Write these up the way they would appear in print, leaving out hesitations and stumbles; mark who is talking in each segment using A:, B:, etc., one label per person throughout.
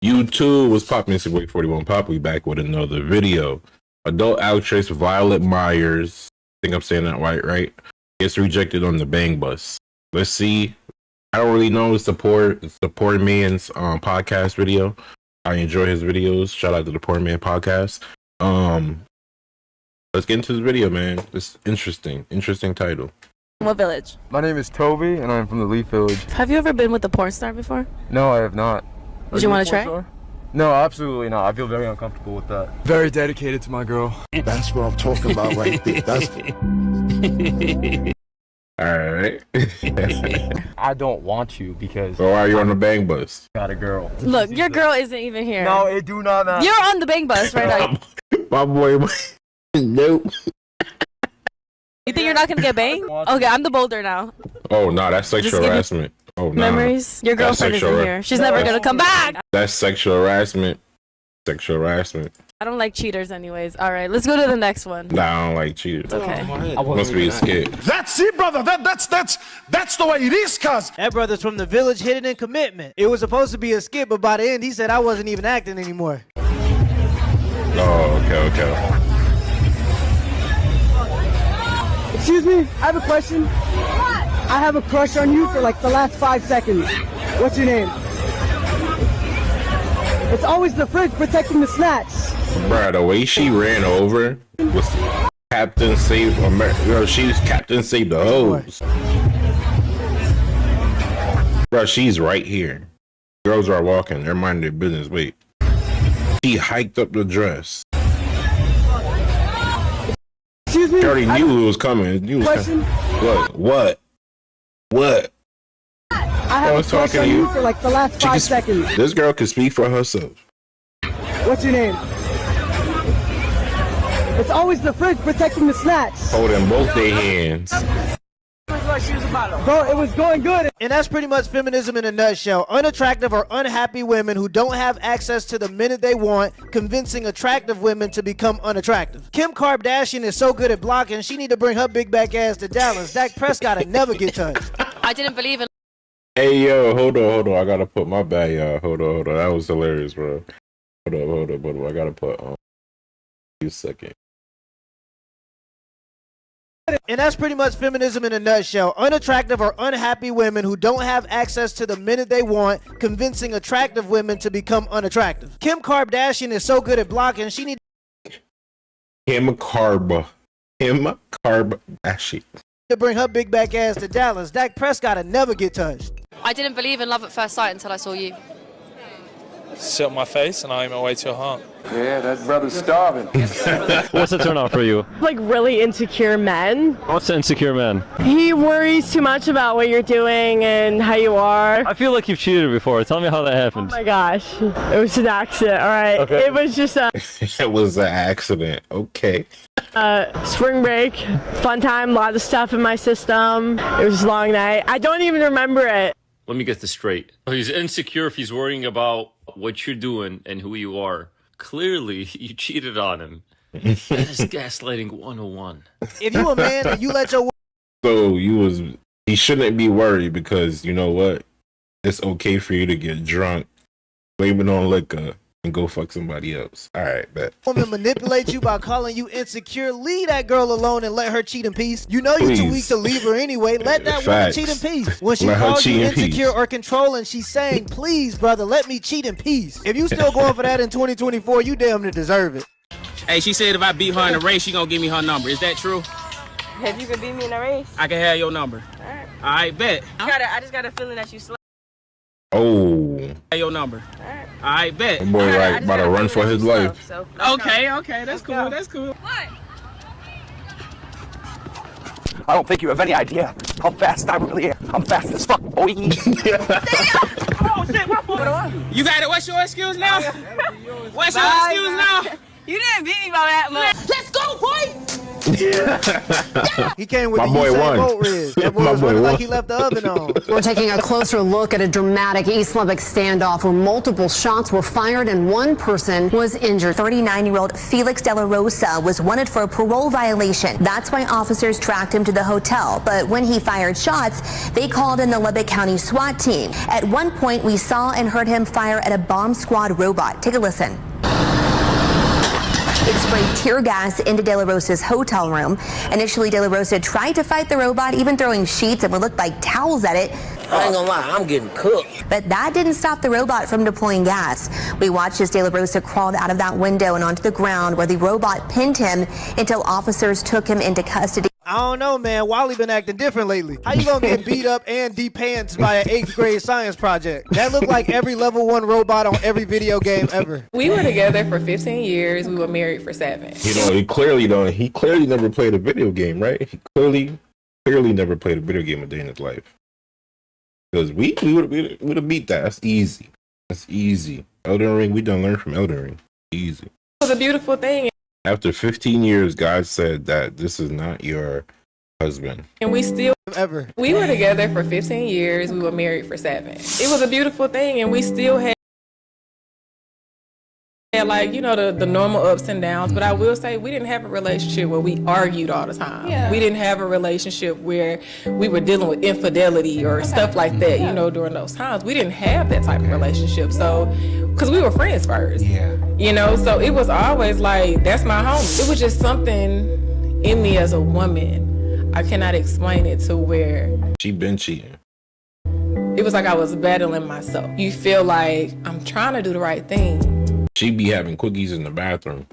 A: YouTube was popping. It's your boy 41 Pop. We back with another video. Adult actress Violet Myers, I think I'm saying that right, gets rejected on the Bang Bus. Let's see. I don't really know. It's the Poor Man's podcast video. I enjoy his videos. Shout out to the Poor Man podcast. Let's get into this video, man. It's interesting title.
B: What village?
C: My name is Toby, and I'm from the Leaf Village.
B: Have you ever been with a porn star before?
C: No, I have not.
B: Did you want to try?
C: Star? No, absolutely not. I feel very uncomfortable with that. Very dedicated to my girl.
D: That's what I'm talking about right there. That's...
A: Alright.
C: I don't want you because...
A: So why are you on the Bang Bus?
C: Got a girl.
B: Look, your girl isn't even here.
C: No, it do not matter.
B: You're on the Bang Bus right now.
A: My boy. Nope.
B: You think you're not going to get banged? Okay, I'm the boulder now.
A: Oh, no, that's sexual harassment. Oh, no.
B: Memories? Your girlfriend isn't here. She's never going to come back.
A: That's sexual harassment. Sexual harassment.
B: I don't like cheaters anyways. All right, let's go to the next one.
A: Nah, I don't like cheaters.
B: Okay.
A: Must be a skit.
D: That's it, brother. That's the way it is, cuz.
E: That brother's from the village, Hidden in Commitment. It was supposed to be a skit, but by the end, he said I wasn't even acting anymore.
A: Oh, okay.
F: Excuse me, I have a question. I have a crush on you for like the last 5 seconds. What's your name? It's always the fridge protecting the snacks.
A: Bruh, the way she ran over was Captain Save America. Yo, she's Captain Save the Hose. Bruh, she's right here. Girls are walking. They're minding their business. Wait. She hiked up the dress.
F: Excuse me?
A: She already knew it was coming.
F: Question?
A: What?
F: I have a crush on you for like the last 5 seconds.
A: This girl can speak for herself.
F: What's your name? It's always the fridge protecting the snacks.
A: Holding both their hands.
F: Bro, it was going good.
E: And that's pretty much feminism in a nutshell. Unattractive or unhappy women who don't have access to the minute they want, convincing attractive women to become unattractive. Kim Kardashian is so good at blocking, she need to bring her big back ass to Dallas. Dak Prescott'll never get touched.
B: I didn't believe in...
A: Hey, yo, hold on. I gotta put my bad, y'all. Hold on. That was hilarious, bro. Hold up. I gotta put on. A second.
E: And that's pretty much feminism in a nutshell. Unattractive or unhappy women who don't have access to the minute they want, convincing attractive women to become unattractive. Kim Kardashian is so good at blocking, she need
A: Kim Kardashian
E: to bring her big back ass to Dallas. Dak Prescott'll never get touched.
B: I didn't believe in love at first sight until I saw you.
G: Sit on my face and I'm away to your heart.
C: Yeah, that brother's starving.
H: What's the turn off for you?
I: Like really insecure men.
H: What's an insecure man?
I: He worries too much about what you're doing and how you are.
H: I feel like you've cheated before. Tell me how that happened.
I: Oh my gosh. It was an accident, alright?
H: Okay.
I: It was just a
A: It was an accident. Okay.
I: spring break, fun time, a lot of stuff in my system. It was a long night. I don't even remember it.
J: Let me get this straight. He's insecure if he's worrying about what you're doing and who you are. Clearly, you cheated on him. That is gaslighting 101.
E: If you a man and you let your
A: So he shouldn't be worried because you know what? It's okay for you to get drunk, blame it on liquor, and go fuck somebody else. All right, bet.
E: woman manipulate you by calling you insecure, leave that girl alone and let her cheat in peace. You know you're too weak to leave her anyway. Let that woman cheat in peace. When she calls you insecure or controlling, she's saying, please, brother, let me cheat in peace. If you still going for that in 2024, you damn near deserve it.
K: Hey, she said if I beat her in a race, she gonna give me her number. Is that true?
I: If you could beat me in a race.
K: I can have your number.
I: Alright.
K: All right, bet.
I: I just got a feeling that you slept.
A: Oh,
K: Have your number.
I: Alright.
K: All right, bet.
A: that boy right about to run for his life.
I: So,
K: Okay, that's cool. That's cool.
I: What?
D: I don't think you have any idea how fast I really am. I'm fast as fuck, boy.
K: Oh shit, my fault. You got it. What's your excuse now? What's your excuse now?
I: You didn't beat me by that much.
F: Let's go, boy!
E: He came with
A: My
E: the
A: boy
E: Usain
A: won.
E: Bolt Riz. That boy
A: My
E: was
A: boy
E: running like
A: won.
E: he left the oven on.
L: We're taking a closer look at a dramatic East Lubbock standoff where multiple shots were fired and one person was injured.
M: 39-year-old Felix De La Rosa was wanted for a parole violation. That's why officers tracked him to the hotel. But when he fired shots, they called in the Lubbock County SWAT team. At one point, we saw and heard him fire at a bomb squad robot. Take a listen. It sprayed tear gas into De La Rosa's hotel room. Initially, De La Rosa tried to fight the robot, even throwing sheets and what looked like towels at it.
K: I ain't gonna lie, I'm getting cooked.
M: But that didn't stop the robot from deploying gas. We watched as De La Rosa crawled out of that window and onto the ground where the robot pinned him until officers took him into custody.
E: I don't know, man. Wally been acting different lately. How you gonna get beat up and de-pants by an 8th grade science project? That looked like every level 1 robot on every video game ever.
I: We were together for 15 years. We were married for 7.
A: You know, he clearly never played a video game, right? He clearly never played a video game a day in his life. Because we would have beat that. That's easy. That's easy. Elden Ring, we done learn from Elden Ring. Easy.
I: It was a beautiful thing.
A: After 15 years, God said that this is not your husband.
I: And we still
E: ever.
I: We were together for 15 years. We were married for 7. It was a beautiful thing, and we still had like, you know, the normal ups and downs. But I will say we didn't have a relationship where we argued all the time. Yeah. We didn't have a relationship where we were dealing with infidelity or stuff like that, you know, during those times. We didn't have that type of relationship. So, because we were friends first. Yeah. You know, so it was always like, that's my homie. It was just something in me as a woman. I cannot explain it to where
A: She been cheating.
I: it was like I was battling myself. You feel like I'm trying to do the right thing,
A: She be having cookies in the bathroom.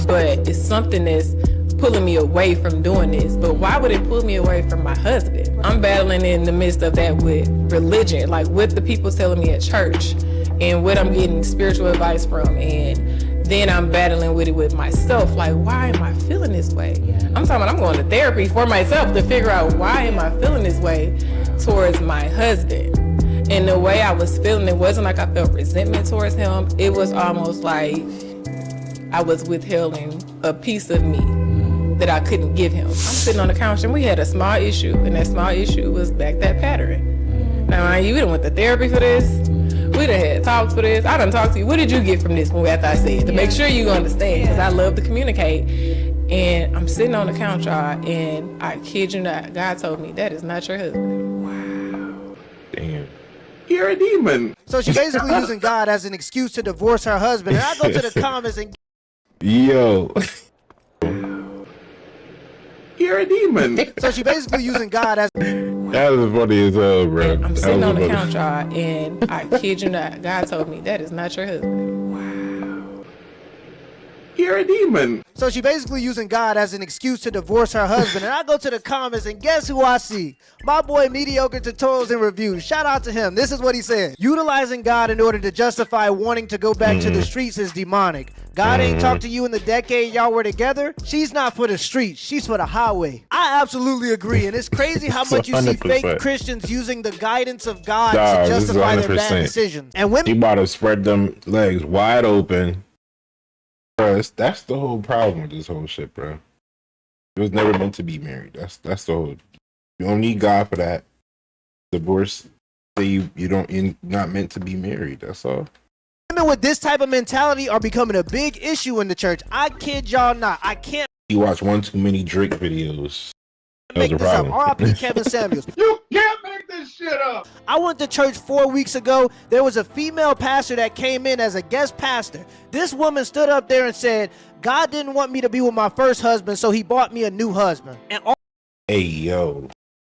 I: but it's something that's pulling me away from doing this. But why would it pull me away from my husband? I'm battling in the midst of that with religion, like what the people telling me at church and what I'm getting spiritual advice from. And then I'm battling with it with myself. Like, why am I feeling this way? I'm talking about I'm going to therapy for myself to figure out why am I feeling this way towards my husband. And the way I was feeling, it wasn't like I felt resentment towards him. It was almost like I was withholding a piece of me that I couldn't give him. I'm sitting on the couch and we had a small issue, and that small issue was back that pattern. Now, mind you, we done went to therapy for this. We done had talks for this. I done talked to you. What did you get from this one after I said? To make sure you understand, because I love to communicate. And I'm sitting on the couch, y'all, and I kid you not, God told me, that is not your husband. Wow.
A: Damn. You're a demon.
E: So she basically using God as an excuse to divorce her husband. And I go to the comments and
A: Yo. You're a demon.
E: so she basically using God as
A: That was funny as hell, bro.
I: I'm sitting on the couch, y'all, and I kid you not, God told me, that is not your husband. Wow.
A: You're a demon.
E: So she basically using God as an excuse to divorce her husband. And I go to the comments and guess who I see? My boy Mediocre Tutorials and Reviews. Shout out to him. This is what he said. Utilizing God in order to justify wanting to go back to the streets is demonic. God ain't talked to you in the decade y'all were together. She's not for the streets. She's for the highway. I absolutely agree. And it's crazy how much you see
A: 100%.
E: fake Christians using the guidance of God
A: Dog,
E: to
A: this is
E: justify their
A: 100%.
E: bad decisions. And women
A: She about to spread them legs wide open. Bro, that's the whole problem with this whole shit, bro. It was never meant to be married. That's the whole. You don't need God for that. Divorce, say you're not meant to be married. That's all.
E: women with this type of mentality are becoming a big issue in the church. I kid y'all not. I can't
A: You watch one too many Drake videos. That's
E: make
A: a
E: this up.
A: problem.
E: R.I.P. Kevin Samuels.
K: You can't make this shit up.
E: I went to church 4 weeks ago. There was a female pastor that came in as a guest pastor. This woman stood up there and said, God didn't want me to be with my first husband, so he bought me a new husband. And all
A: Hey, yo.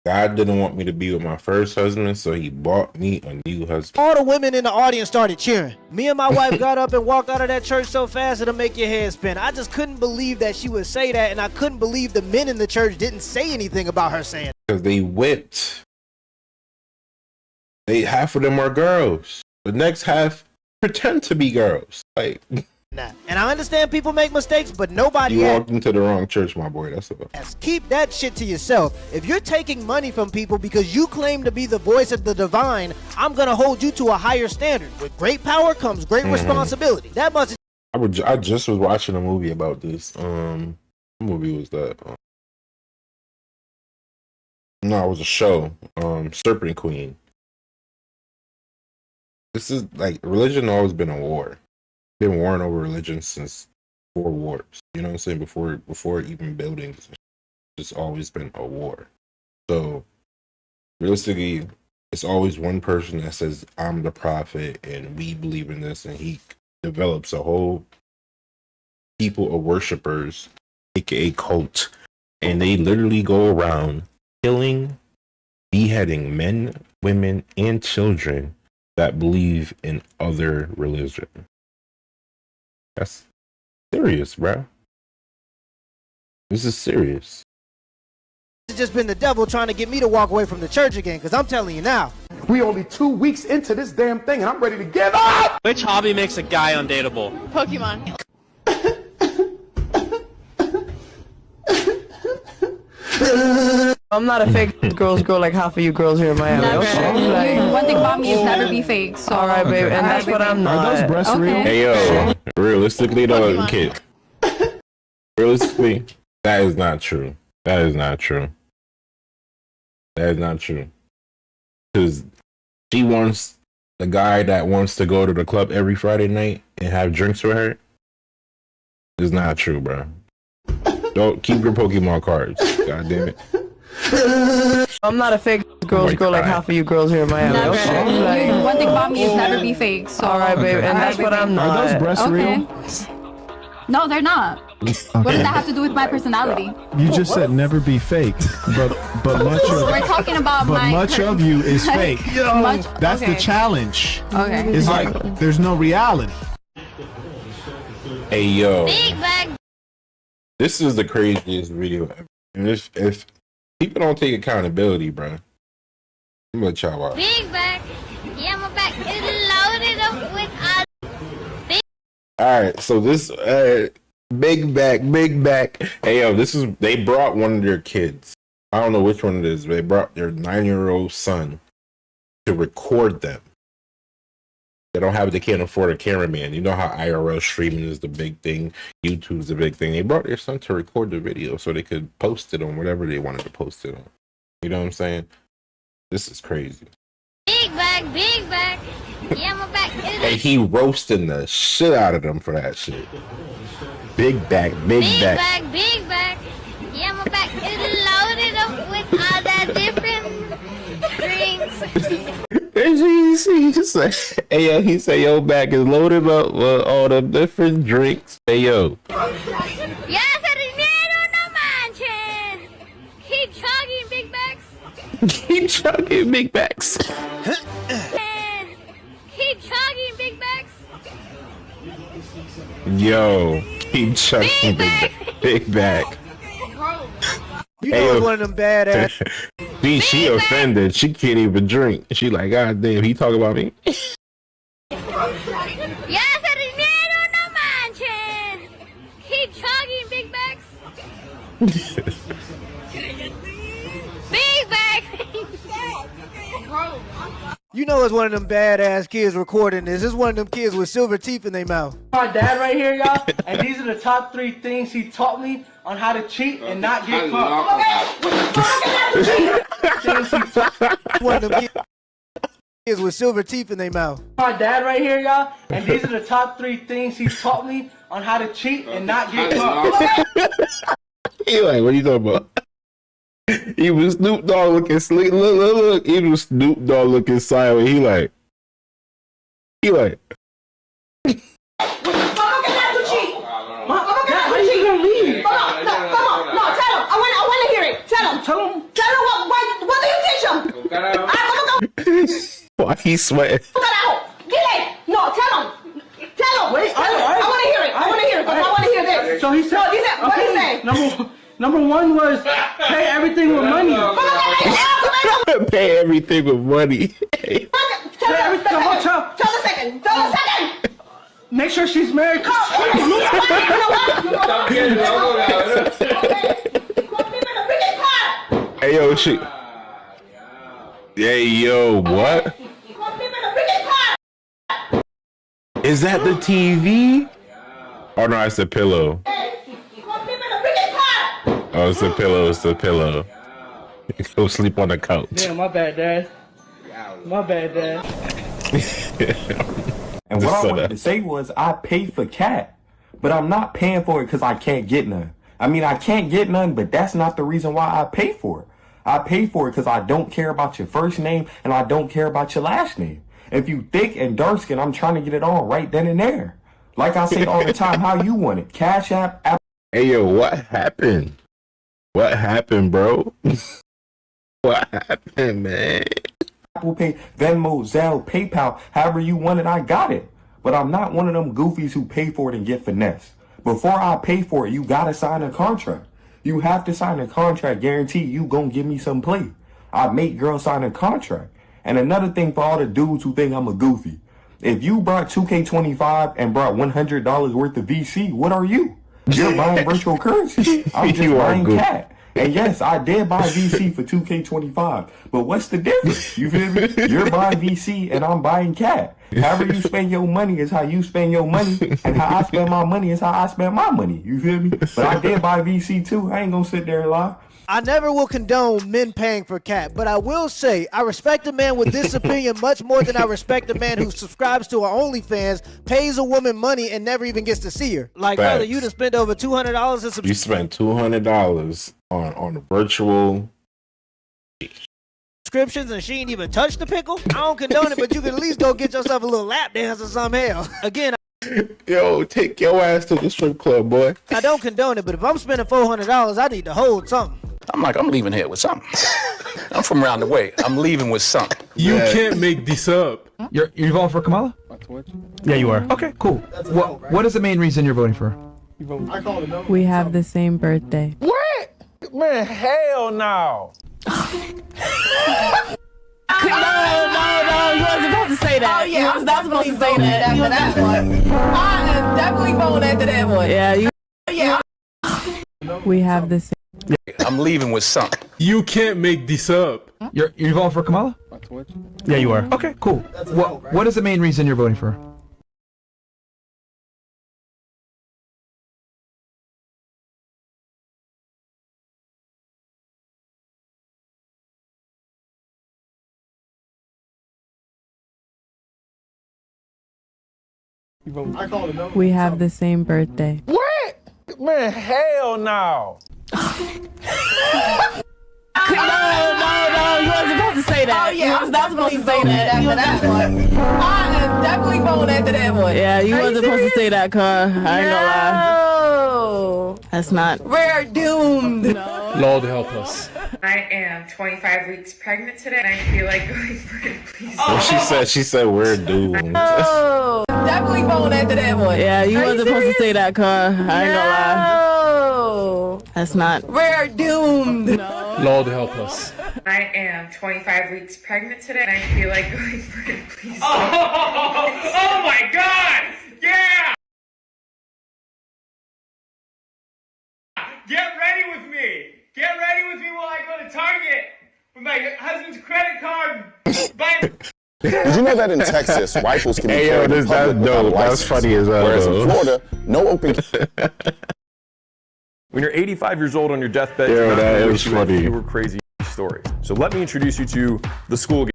A: God didn't want me to be with my first husband, so he bought me a new husband.
E: the women in the audience started cheering. Me and my wife got up and walked out of that church so fast it'll make your head spin. I just couldn't believe that she would say that, and I couldn't believe the men in the church didn't say anything about her saying it.
A: Because they whipped. Half of them are girls. The next half pretend to be girls. Like,
E: And I understand people make mistakes, but nobody
A: you
E: has.
A: walked into the wrong church, my boy. That's all.
E: Keep that shit to yourself. If you're taking money from people because you claim to be the voice of the divine, I'm gonna hold you to a higher standard. With great power comes great responsibility. That much.
A: I just was watching a movie about this. What movie was that? No, it was a show. Serpent Queen. This is like religion always been a war. Been warring over religion since before wars. You know what I'm saying? Before even buildings, it's always been a war. So realistically, it's always one person that says, I'm the prophet and we believe in this, and he develops a whole people of worshipers, aka cult, and they literally go around killing, beheading men, women, and children that believe in other religion. That's serious, bro. This is serious.
E: It's just been the devil trying to get me to walk away from the church again, because I'm telling you now.
D: We only 2 weeks into this damn thing and I'm ready to give up!
K: Which hobby makes a guy undateable?
B: Pokemon.
F: I'm not a fake girl like half of you girls here in Miami.
B: Never. One thing about me is never be fake. So.
F: All right, babe, and that's what I'm not.
C: Are those breasts real?
A: Hey, yo, realistically though, kid. Realistically, that is not true. That is not true. That is not true. Because she wants the guy that wants to go to the club every Friday night and have drinks with her. It's not true, bro. Don't keep your Pokemon cards. God damn it.
F: I'm not a fake girl like half of you girls here in Miami.
B: Never. One thing about me is never be fake. So.
F: All right, babe, and that's what I'm not.
C: Are those breasts real?
B: No, they're not.
C: Okay.
B: What does that have to do with my personality?
C: You just said never be fake, but much of
B: We're talking about
C: much of you is fake. That's the challenge.
B: Okay.
C: It's like there's no reality.
A: Hey, yo.
B: Big bag.
A: This is the craziest video ever. And if people don't take accountability, bro, I'm gonna let y'all out.
B: Big bag. Yeah, my back is loaded up with all.
A: All right, so this big back. Hey, yo, they brought one of their kids. I don't know which one it is. But they brought their 9-year-old son to record them. They can't afford a cameraman. You know how IRL streaming is the big thing. YouTube's the big thing. They brought their son to record the video so they could post it on whatever they wanted to post it on. You know what I'm saying? This is crazy.
B: Big bag. Yeah, my back is.
A: And he roasting the shit out of them for that shit. Big back.
B: Big bag. Yeah, my back is loaded up with all that different drinks.
A: And he just like, hey yo, he say your back is loaded up with all the different drinks. Hey yo.
B: Ya se rindieron, no manchen. Keep chugging, big bags.
A: Keep chugging, big bags.
B: Keep chugging, big bags.
A: Yo, keep chugging, big bag.
E: You know it's one of them badass.
A: She offended. She can't even drink. She like, God damn, he talk about me.
B: Ya se rindieron, no manchen. Keep chugging, big bags. Big bag.
E: You know it's one of them badass kids recording this. It's one of them kids with silver teeth in their mouth.
F: My dad right here, y'all, and these are the top 3 things he taught me on how to cheat and not get caught.
E: One of them kids with silver teeth in their mouth.
F: My dad right here, y'all, and these are the top 3 things he taught me on how to cheat and not get caught.
A: He like, what are you talking about? He was Snoop Dogg looking sleep. Look. He was Snoop Dogg looking sideways. He like. Why he sweating?
F: No, tell him. Wait, I want to hear it. I want to hear this. So he said, what did he say? Number 1 was pay everything with money.
A: Pay everything with money.
F: Tell the second. Make sure she's married.
A: Hey yo, she. Hey yo, what? Is that the TV? Oh no, it's the pillow. Oh, it's the pillow. It's the pillow. Go sleep on the couch.
F: Damn, my bad, Dad. My bad, Dad.
N: And what I wanted to say was I paid for cat, but I'm not paying for it because I can't get none. I mean, I can't get none, but that's not the reason why I pay for it. I pay for it because I don't care about your first name and I don't care about your last name. If you thick and dark skin, I'm trying to get it on right then and there. Like I say all the time, how you want it. Cash App.
A: Hey, yo, what happened? What happened, bro? What happened, man?
N: Apple Pay, Venmo, Zelle, PayPal, however you want it, I got it. But I'm not one of them goofies who pay for it and get finesse. Before I pay for it, you gotta sign a contract. You have to sign a contract, guarantee you gonna give me some play. I make girls sign a contract. And another thing for all the dudes who think I'm a goofy, if you brought 2K25 and brought $100 worth of VC, what are you? You're buying virtual currency. I'm just buying cat. And yes, I did buy VC for 2K25, but what's the difference? You feel me? You're buying VC and I'm buying cat. However you spend your money is how you spend your money, and how I spend my money is how I spend my money. You feel me? But I did buy VC too. I ain't gonna sit there and lie.
E: I never will condone men paying for cat, but I will say I respect a man with this opinion much more than I respect a man who subscribes to our OnlyFans, pays a woman money, and never even gets to see her. Like, brother, you done spent over $200 in
A: You spent $200 on virtual
E: subscriptions, and she ain't even touched the pickle. I don't condone it, but you can at least go get yourself a little lap dance or some hell. Again,
A: yo, take your ass to the strip club, boy.
E: I don't condone it, but if I'm spending $400, I need to hold something.
D: I'm leaving here with something. I'm from around the way. I'm leaving with something.
O: You can't make this up.
C: You're voting for Kamala? Yeah, you are. Okay, cool. What is the main reason you're voting for her?
P: We have the same birthday.
K: What? Man, hell no.
I: No, you wasn't supposed to say that. Oh, yeah, you was not supposed to say that after that one. I am definitely voting after that one. Yeah, you. Yeah.
P: We have the same.
D: I'm leaving with something.
O: You can't make this up.
C: You're voting for Kamala? Yeah, you are. Okay, cool. What is the main reason you're voting for her?
P: We have the same birthday.
K: What? Man, hell no.
I: No, you wasn't supposed to say that. Oh, yeah, you was not supposed to say that after that one. I am definitely voting after that one. Yeah, you wasn't supposed to say that, Car. I ain't gonna lie. That's not. We're doomed. No.
O: Lord help us.
Q: I am 25 weeks pregnant today, and I feel like going for it, please.
A: She said we're doomed.
I: Oh, definitely voting after that one. Yeah, you wasn't supposed to say that, Car. I ain't gonna lie. That's not. We're doomed. No.
O: Lord help us.
Q: I am 25 weeks pregnant today, and I feel like going for it, please.
K: Oh my God! Yeah! Get ready with me! Get ready with me while I go to Target with my husband's credit card.
R: Did you know that in Texas, rifles can be
A: carried in public
R: without a
A: That's
R: license,
A: funny as hell.
R: whereas in Florida, no open.
S: When you're 85 years old on your deathbed,
A: Yo,
S: you're not
A: that
S: gonna
A: is
S: wish you had
A: funny.
S: fewer crazy stories. So let me introduce you to the school game.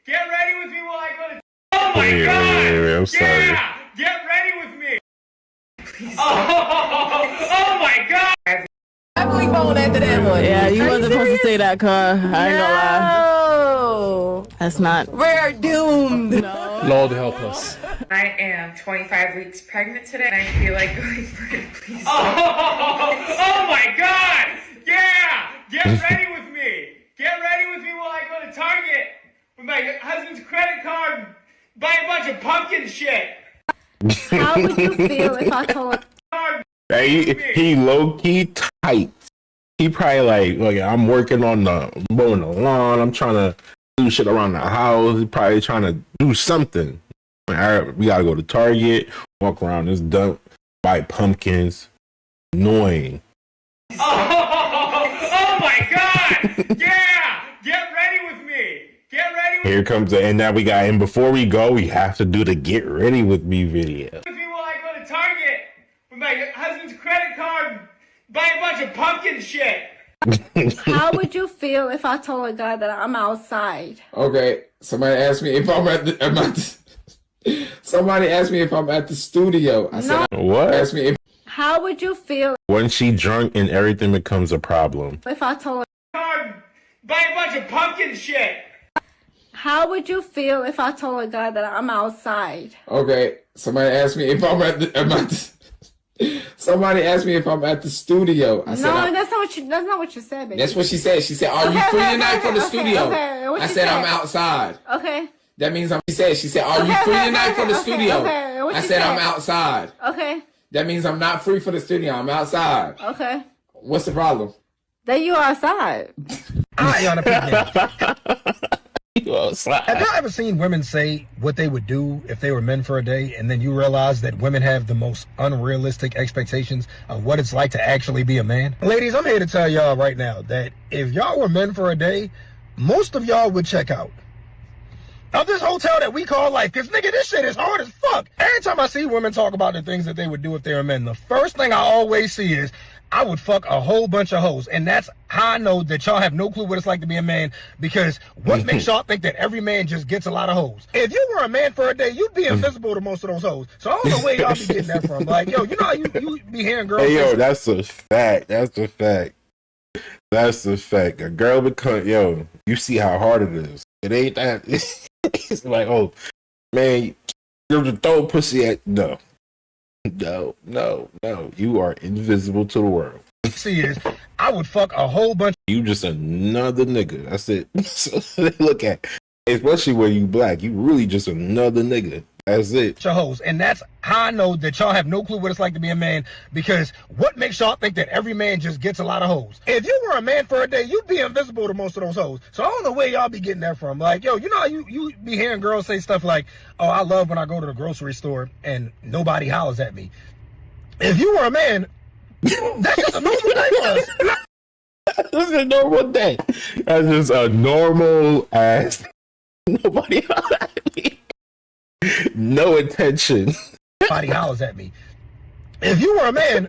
K: Get ready with me while I go to. Oh my God!
A: Wait, I'm sorry.
K: Yeah! Get ready with me. Please. Oh my God!
I: Definitely voting after that one. Yeah, you wasn't supposed to say that, Car. I ain't gonna lie. That's not. We're doomed. No.
O: Lord help us.
Q: I am 25 weeks pregnant today, and I feel like going for it, please.
K: Oh my God! Yeah! Get ready with me. Get ready with me while I go to Target with my husband's credit card, buy a bunch of pumpkin shit.
T: How would you feel if I told?
A: He low key tight. He probably like I'm working on mowing the lawn. I'm trying to do shit around the house. He probably trying to do something. All right, we gotta go to Target, walk around this dump, buy pumpkins. Annoying.
K: Oh my God! Yeah! Get ready with me. Get ready with
A: Here comes the and now we got and before we go, we have to do the get ready with me video.
K: me while I go to Target with my husband's credit card, buy a bunch of pumpkin shit.
T: How would you feel if I told a guy that I'm outside?
U: Okay, somebody asked me if I'm at the, somebody asked me if I'm at the studio. I said,
A: What?
U: asked me if
T: How would you feel
A: When she drunk and everything becomes a problem.
T: if I told
K: Buy a bunch of pumpkin shit.
T: How would you feel if I told a guy that I'm outside?
U: Okay, somebody asked me if I'm at the, somebody asked me if I'm at the studio. I said,
T: No, that's not what you said, baby.
U: that's what she said. She said, "Are you free tonight for the studio?"
T: Okay, what
U: I
T: she
U: said,
T: said?
U: "I'm outside."
T: Okay.
U: That means she said, "Are you free tonight for the studio?"
T: Okay, what
U: I
T: she
U: said,
T: said?
U: "I'm outside."
T: Okay.
U: That means I'm not free for the studio. I'm outside.
T: Okay.
U: What's the problem?
T: That you are outside.
V: Hi, on a
A: You outside.
V: Have y'all ever seen women say what they would do if they were men for a day, and then you realize that women have the most unrealistic expectations of what it's like to actually be a man? Ladies, I'm here to tell y'all right now that if y'all were men for a day, most of y'all would check out of this hotel that we call life, because nigga, this shit is hard as fuck. Every time I see women talk about the things that they would do if they were men, the first thing I always see is I would fuck a whole bunch of hoes. And that's how I know that y'all have no clue what it's like to be a man, because what makes y'all think that every man just gets a lot of hoes? If you were a man for a day, you'd be invisible to most of those hoes. So I don't know where y'all be getting that from. Like, yo, you know how you be hearing girls
A: Hey, yo,
V: say,
A: that's a fact. That's a fact. That's a fact. A girl become, yo, you see how hard it is. It ain't that. It's like, oh, man, you're the throw pussy at. No. You are invisible to the world.
V: see is, I would fuck a whole bunch.
A: You just another nigga. That's it. So they look at, especially when you black, you really just another nigga. That's it.
V: Hoes. And that's how I know that y'all have no clue what it's like to be a man, because what makes y'all think that every man just gets a lot of hoes? If you were a man for a day, you'd be invisible to most of those hoes. So I don't know where y'all be getting that from. Like, yo, you know how you be hearing girls say stuff like, oh, I love when I go to the grocery store and nobody hollers at me. If you were a man, that's just a normal day for us.
A: That's a normal day. That's just a normal ass. Nobody hollers at me. No attention.
V: Nobody hollers at me. If you were a man,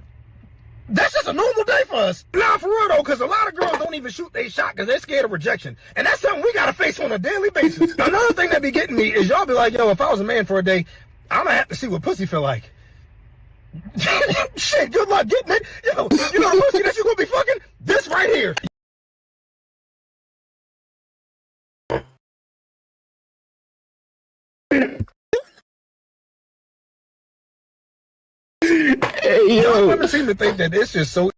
V: that's just a normal day for us. Nah, for real though, because a lot of girls don't even shoot their shot because they're scared of rejection. And that's something we got to face on a daily basis. Another thing that be getting me is y'all be like, yo, if I was a man for a day, I'm going to have to see what pussy feel like. Shit, good luck getting it. Yo, you know the pussy that you going to be fucking? This right here.
A: Hey, yo.
V: Women seem to think that it's just so.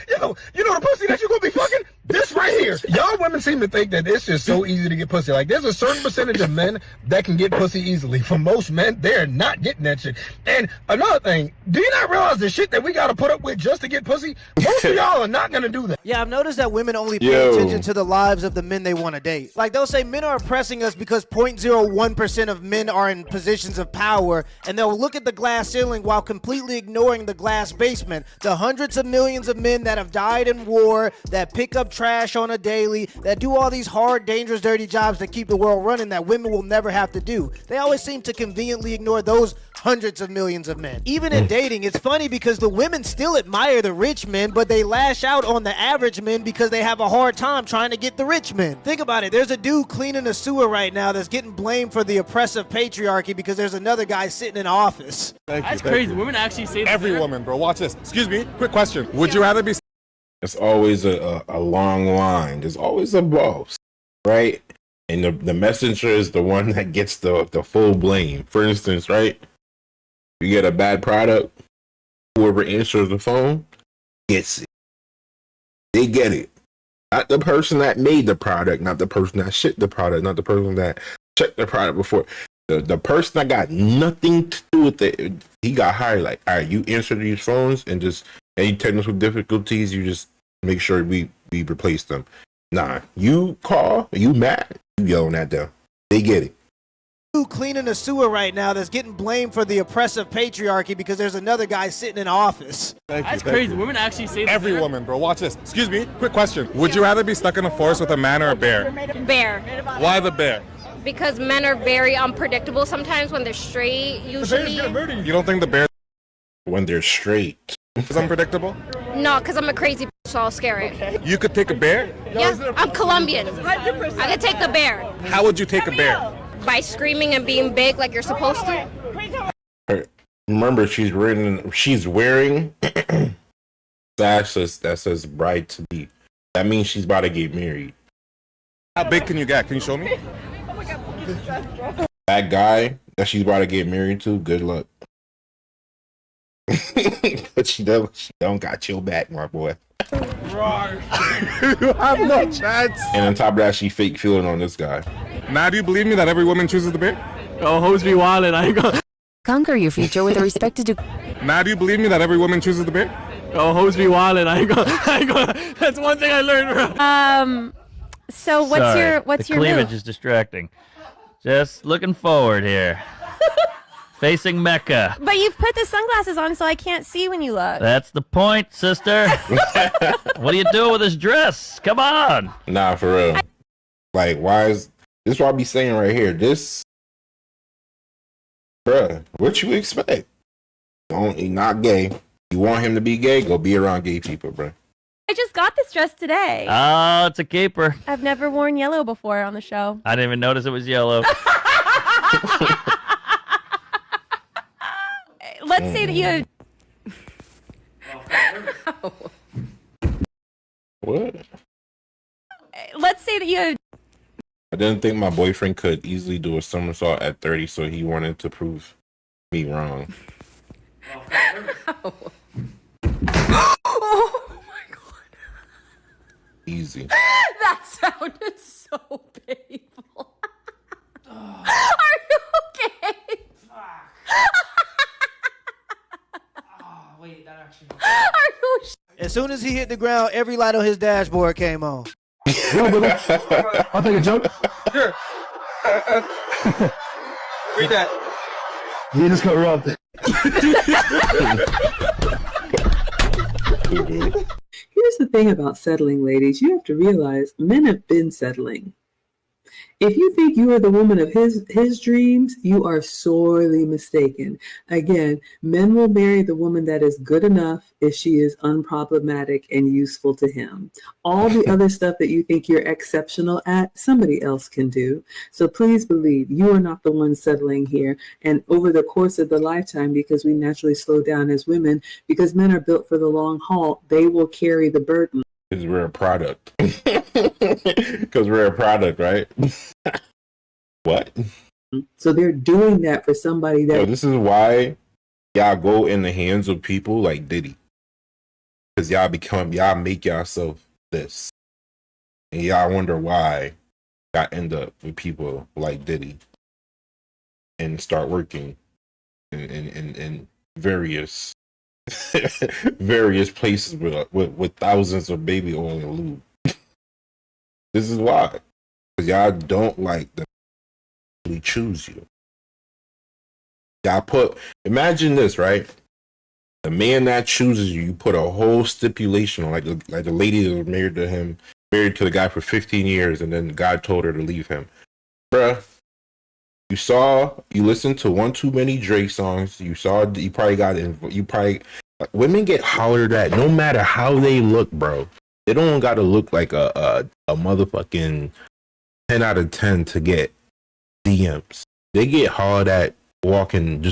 V: Yo, you know the pussy that you gonna be fucking? This right here. Y'all women seem to think that it's just so easy to get pussy. Like, there's a certain percentage of men that can get pussy easily. For most men, they're not getting that shit. And another thing, do you not realize the shit that we gotta put up with just to get pussy? Most of y'all are not gonna do that.
E: Yeah, I've noticed that women only pay attention to the lives of the men they want to date. Like, they'll say men are oppressing us because 0.01% of men are in positions of power, and they'll look at the glass ceiling while completely ignoring the glass basement. The hundreds of millions of men that have died in war, that pick up trash on a daily, that do all these hard, dangerous, dirty jobs that keep the world running that women will never have to do. They always seem to conveniently ignore those hundreds of millions of men. Even in dating, it's funny because the women still admire the rich men, but they lash out on the average men because they have a hard time trying to get the rich men. Think about it. There's a dude cleaning a sewer right now that's getting blamed for the oppressive patriarchy because there's another guy sitting in office.
W: That's crazy. Women actually say that.
R: Every woman, bro. Watch this. Excuse me. Quick question. Would you rather be...
A: It's always a long line. There's always a boss, right? And the messenger is the one that gets the full blame. For instance, right? You get a bad product, whoever answers the phone gets it. They get it. Not the person that made the product, not the person that shipped the product, not the person that checked the product before. The person that got nothing to do with it, he got hired. Like, all right, you answer these phones and just any technical difficulties, you just make sure we replace them. Nah, you call, you mad, you yelling at them. They get it.
E: Cleaning a sewer right now that's getting blamed for the oppressive patriarchy because there's another guy sitting in office.
W: That's crazy. Women actually say that.
R: Every woman, bro. Watch this. Excuse me. Quick question. Would you rather be stuck in a forest with a man or a bear?
T: Bear.
R: Why the bear?
T: Because men are very unpredictable sometimes when they're straight, usually.
R: You don't think the bear
A: When they're straight.
R: is unpredictable?
B: No, because I'm a crazy bitch, so I'll scare it.
R: You could take a bear?
B: Yeah, I'm Colombian. 100%. I could take the bear.
R: How would you take a bear?
B: By screaming and being big like you're supposed to.
A: Remember, she's wearing that says bride to be. That means she's about to get married.
R: How big can you get? Can you show me?
A: That guy that she's about to get married to, good luck. But she don't got your back, my boy.
R: You have no chance.
A: And on top of that, she fake feeling on this guy.
R: Now, do you believe me that every woman chooses the bear?
W: Oh, hoes be wildin'. I ain't gonna.
G: Conquer your future with a respected.
R: Now, do you believe me that every woman chooses the bear?
W: Oh, hoes be wildin'. I ain't gonna. That's one thing I learned, bro.
H: So what's your
J: the cleavage
H: move?
J: is distracting. Just looking forward here. Facing Mecca.
H: But you've put the sunglasses on, so I can't see when you look.
J: That's the point, sister. What are you doing with this dress? Come on.
A: Nah, for real. Like, why is this? What I be saying right here. This, bruh, what you expect? He not gay. You want him to be gay? Go be around gay people, bruh.
H: I just got this dress today.
J: Oh, it's a caper.
H: I've never worn yellow before on the show.
J: I didn't even notice it was yellow.
H: Let's say that you.
A: What?
H: Let's say that you.
A: I didn't think my boyfriend could easily do a somersault at 30, so he wanted to prove me wrong.
H: Oh my god.
A: Easy.
H: That sounded so painful. Are you okay?
E: Wait, that actually.
H: Are you
E: As soon as he hit the ground, every light on his dashboard came on.
C: I'll take a joke.
F: Sure. Read that.
C: You just got robbed.
X: Here's the thing about settling, ladies. You have to realize men have been settling. If you think you are the woman of his dreams, you are sorely mistaken. Again, men will marry the woman that is good enough if she is unproblematic and useful to him. All the other stuff that you think you're exceptional at, somebody else can do. So please believe you are not the one settling here. And over the course of the lifetime, because we naturally slow down as women, because men are built for the long haul, they will carry the burden.
A: Because we're a product. Because we're a product, right? What?
X: So they're doing that for somebody that...
A: Yo, this is why y'all go in the hands of people like Diddy. Because y'all make yourself this. And y'all wonder why y'all end up with people like Diddy. And start working in various places with thousands of baby oil and lube. This is why. Because y'all don't like them to choose you. Imagine this, right? The man that chooses you put a whole stipulation on, like the lady that was married to the guy for 15 years, and then God told her to leave him. Bruh, you listened to one too many Drake songs. Women get hollered at no matter how they look, bro. They don't gotta look like a motherfucking 10 out of 10 to get DMs. They get hollered at walking to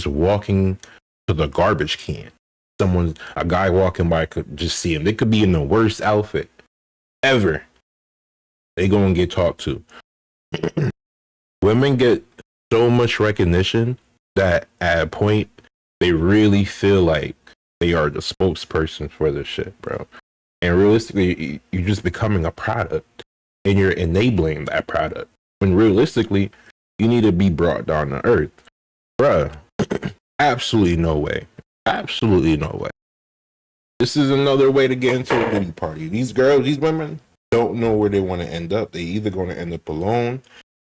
A: the garbage can. A guy walking by could just see him. They could be in the worst outfit ever. They gonna get talked to. Women get so much recognition that at a point they really feel like they are the spokesperson for this shit, bro. And realistically, you're just becoming a product and you're enabling that product. When realistically, you need to be brought down to earth. Bruh, absolutely no way. Absolutely no way. This is another way to get into a Diddy party. These women don't know where they want to end up. They either going to end up alone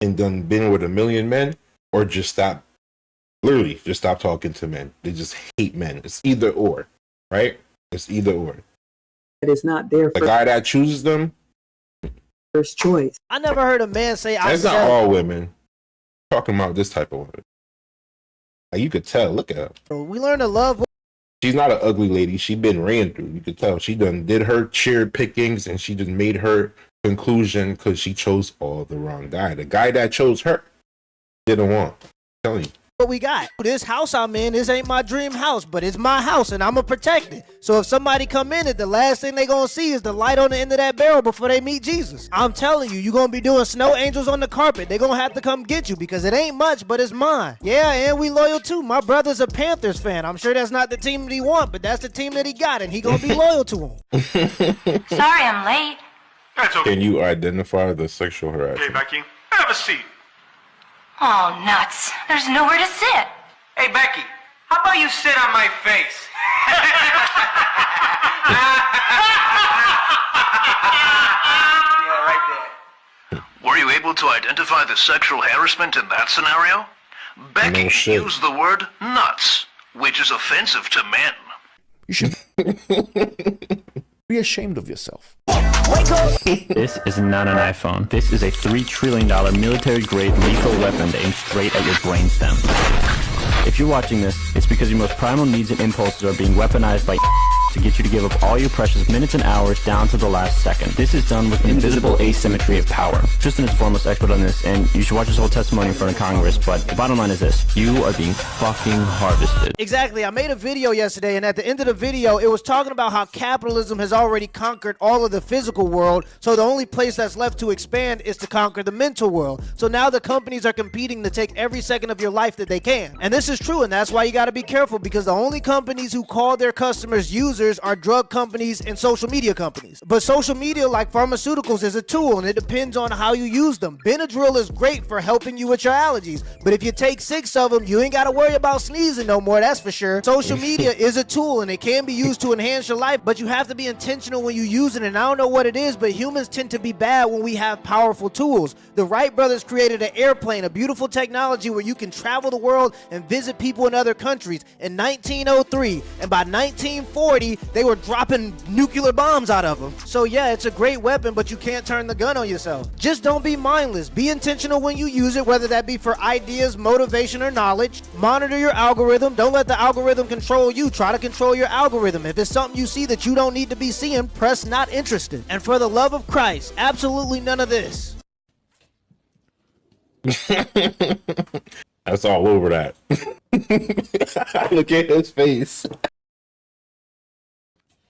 A: and done been with a million men, or just stop talking to men. They just hate men. It's either or, right? It's either or.
X: That is not their
A: the guy that chooses them.
X: First choice.
E: I never heard a man say,
A: That's not all women. I'm talking about this type of woman. Like, you could tell. Look at her.
E: We learn to love
A: She's not an ugly lady. She been ran through. You could tell. She did her cherry pickings, and she just made her conclusion because she chose all the wrong guy. The guy that chose her didn't want. I'm telling you.
E: What we got. This house I'm in, this ain't my dream house, but it's my house and I'ma protect it. So if somebody come in it, the last thing they gonna see is the light on the end of that barrel before they meet Jesus. I'm telling you, you gonna be doing snow angels on the carpet. They gonna have to come get you because it ain't much, but it's mine. Yeah, and we loyal too. My brother's a Panthers fan. I'm sure that's not the team that he want, but that's the team that he got, and he gonna be loyal to him.
B: Sorry I'm late.
K: That's okay.
A: Can you identify the sexual harassment?
K: Okay, Becky, have a seat.
B: Oh, nuts. There's nowhere to sit.
K: Hey, Becky, how about you sit on my face? Yeah, right there.
D: Were you able to identify the sexual harassment in that scenario? Becky
A: No shit.
D: used the word nuts, which is offensive to men.
L: You should be ashamed of yourself.
J: This is not an iPhone. This is a $3 trillion military-grade lethal weapon aimed straight at your brainstem. If you're watching this, it's because your most primal needs and impulses are being weaponized by to get you to give up all your precious minutes and hours down to the last second. This is done with invisible asymmetry of power. Tristan is foremost expert on this, and you should watch his whole testimony in front of Congress, but the bottom line is this. You are being fucking harvested.
E: Exactly. I made a video yesterday, and at the end of the video, it was talking about how capitalism has already conquered all of the physical world, so the only place that's left to expand is to conquer the mental world. So now the companies are competing to take every second of your life that they can. And this is true, and that's why you got to be careful, because the only companies who call their customers users are drug companies and social media companies. But social media, like pharmaceuticals, is a tool, and it depends on how you use them. Benadryl is great for helping you with your allergies, but if you take 6 of them, you ain't got to worry about sneezing no more, that's for sure. Social media is a tool, and it can be used to enhance your life, but you have to be intentional when you use it, and I don't know what it is, but humans tend to be bad when we have powerful tools. The Wright brothers created an airplane, a beautiful technology where you can travel the world and visit people in other countries in 1903, and by 1940, they were dropping nuclear bombs out of them. So yeah, it's a great weapon, but you can't turn the gun on yourself. Just don't be mindless. Be intentional when you use it, whether that be for ideas, motivation, or knowledge. Monitor your algorithm. Don't let the algorithm control you. Try to control your algorithm. If it's something you see that you don't need to be seeing, press not interested. And for the love of Christ, absolutely none of this.
A: That's all over that. Look at his face.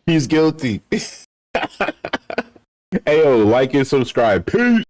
A: He's guilty. Hey, yo, like and subscribe. Peace.